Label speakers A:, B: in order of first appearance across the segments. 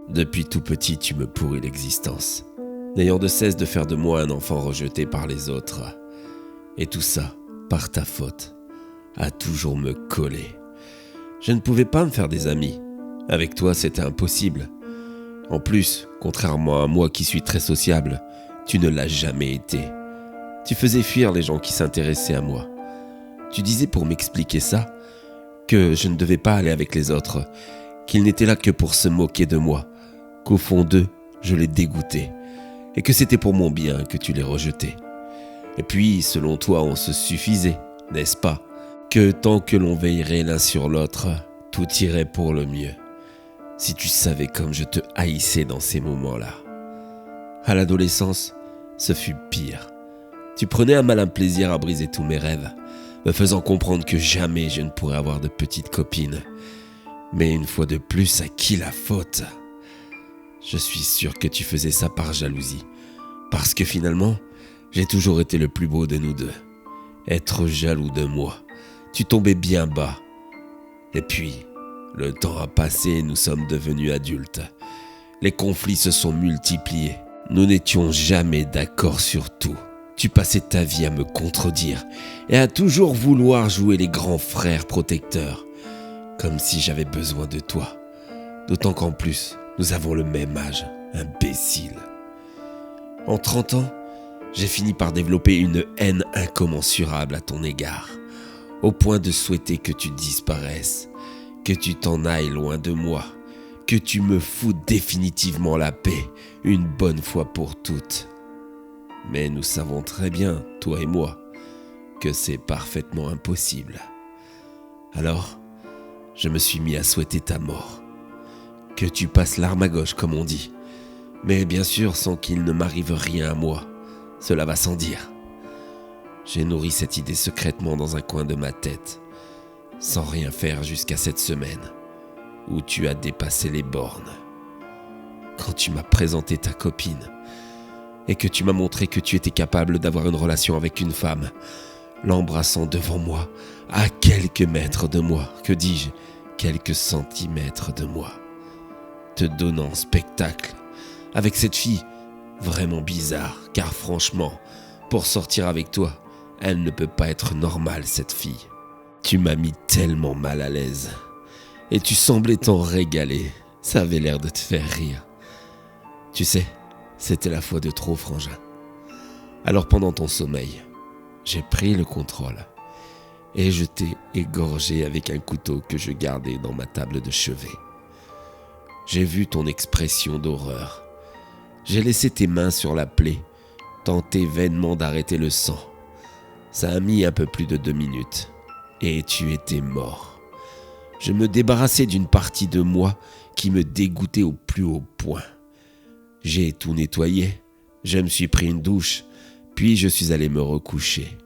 A: Depuis tout petit, tu me pourris l'existence, n'ayant de cesse de faire de moi un enfant rejeté par les autres. Et tout ça, par ta faute, à toujours me coller. Je ne pouvais pas me faire des amis. Avec toi, c'était impossible. En plus, contrairement à moi qui suis très sociable, tu ne l'as jamais été. Tu faisais fuir les gens qui s'intéressaient à moi. Tu disais pour m'expliquer ça, que je ne devais pas aller avec les autres, qu'ils n'étaient là que pour se moquer de moi, qu'au fond d'eux, je les dégoûtais, et que c'était pour mon bien que tu les rejetais. Et puis, selon toi, on se suffisait, n'est-ce pas? Que tant que l'on veillerait l'un sur l'autre, tout irait pour le mieux. Si tu savais comme je te haïssais dans ces moments-là. À l'adolescence, ce fut pire. Tu prenais un malin plaisir à briser tous mes rêves, me faisant comprendre que jamais je ne pourrais avoir de petite copine. Mais une fois de plus, à qui la faute? Je suis sûr que tu faisais ça par jalousie. Parce que finalement, j'ai toujours été le plus beau de nous deux. Être jaloux de moi, tu tombais bien bas. Et puis, le temps a passé et nous sommes devenus adultes. Les conflits se sont multipliés. Nous n'étions jamais d'accord sur tout. Tu passais ta vie à me contredire et à toujours vouloir jouer les grands frères protecteurs. Comme si j'avais besoin de toi. D'autant qu'en plus, nous avons le même âge, imbécile. En 30 ans, j'ai fini par développer une haine incommensurable à ton égard, au point de souhaiter que tu disparaisses, que tu t'en ailles loin de moi, que tu me fous définitivement la paix, une bonne fois pour toutes. Mais nous savons très bien, toi et moi, que c'est parfaitement impossible. Alors, je me suis mis à souhaiter ta mort. Que tu passes l'arme à gauche, comme on dit. Mais bien sûr, sans qu'il ne m'arrive rien à moi. Cela va sans dire. J'ai nourri cette idée secrètement dans un coin de ma tête, sans rien faire jusqu'à cette semaine, où tu as dépassé les bornes. Quand tu m'as présenté ta copine, et que tu m'as montré que tu étais capable d'avoir une relation avec une femme, l'embrassant devant moi, à quelques mètres de moi, que dis-je, quelques centimètres de moi, te donnant spectacle avec cette fille vraiment bizarre, car franchement, pour sortir avec toi, elle ne peut pas être normale cette fille. Tu m'as mis tellement mal à l'aise, et tu semblais t'en régaler, ça avait l'air de te faire rire. Tu sais, c'était la fois de trop, frangin. Alors pendant ton sommeil, j'ai pris le contrôle et je t'ai égorgé avec un couteau que je gardais dans ma table de chevet. J'ai vu ton expression d'horreur. J'ai laissé tes mains sur la plaie, tenté vainement d'arrêter le sang. Ça a mis un peu plus de 2 minutes et tu étais mort. Je me débarrassais d'une partie de moi qui me dégoûtait au plus haut point. J'ai tout nettoyé, je me suis pris une douche, puis je suis allé me recoucher.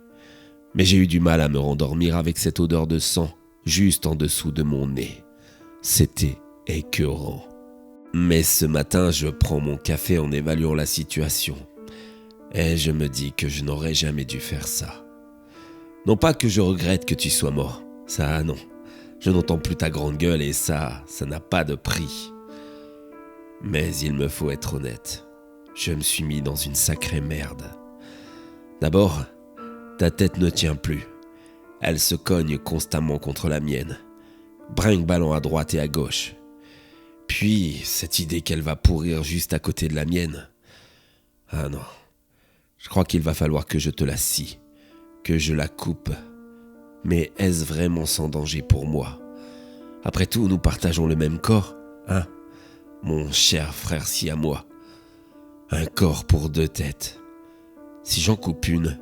A: Mais j'ai eu du mal à me rendormir avec cette odeur de sang juste en dessous de mon nez. C'était écœurant. Mais ce matin, je prends mon café en évaluant la situation. Et je me dis que je n'aurais jamais dû faire ça. Non pas que je regrette que tu sois mort, ça non. Je n'entends plus ta grande gueule et ça n'a pas de prix. Mais il me faut être honnête. Je me suis mis dans une sacrée merde. D'abord, ta tête ne tient plus. Elle se cogne constamment contre la mienne. Brinque-ballant à droite et à gauche. Puis, cette idée qu'elle va pourrir juste à côté de la mienne. Ah non. Je crois qu'il va falloir que je te la scie. Que je la coupe. Mais est-ce vraiment sans danger pour moi? Après tout, nous partageons le même corps, hein? Mon cher frère siamois. Un corps pour 2 têtes. Si j'en coupe une,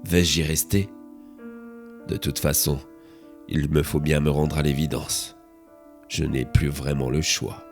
A: vais-je y rester? De toute façon, il me faut bien me rendre à l'évidence. Je n'ai plus vraiment le choix.